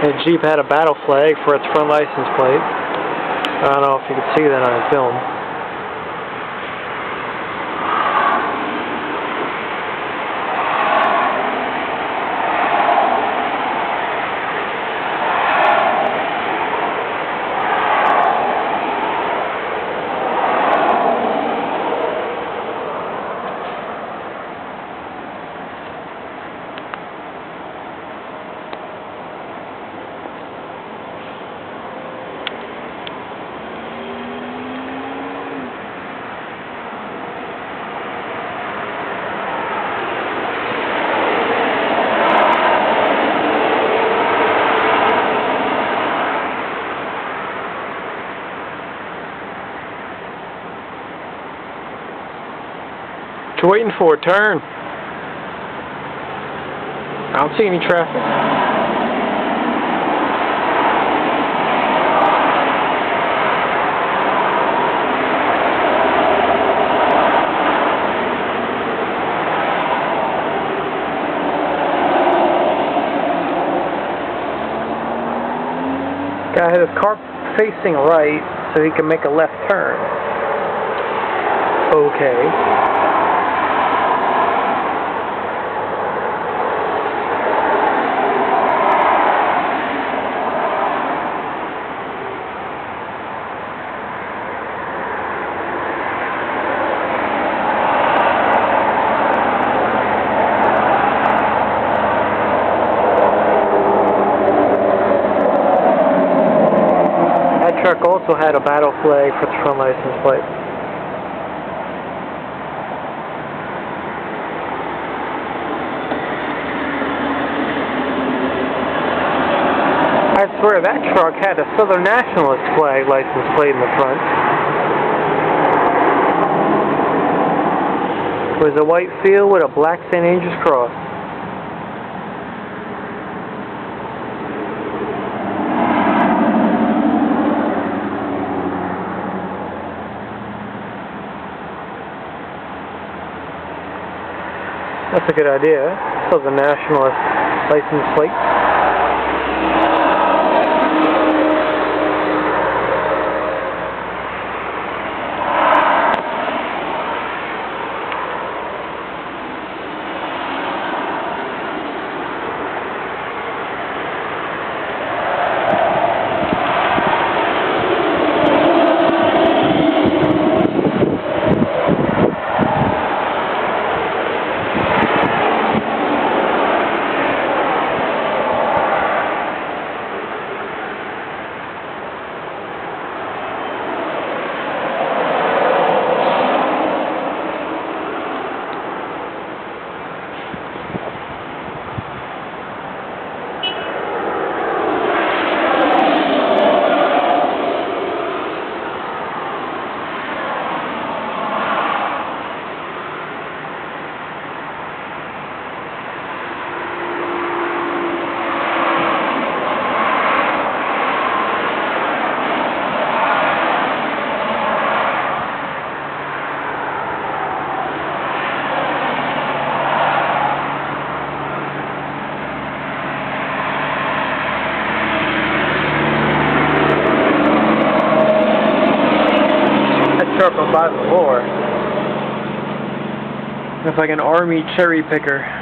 The Jeep had a battle flag for its front license plate. I don't know if you can see that on film. What you waiting for? Turn. I don't see any traffic. Guy had his car facing right so he can make a left turn. Okay. That truck also had a battle flag for the front license plate. I swear that truck had a Southern Nationalist flag license plate in the front. It was a white field with a black St. Andrew's cross. That's a good idea. Southern Nationalist license plate. Truck on the bottom of the floor. It's like an army cherry picker.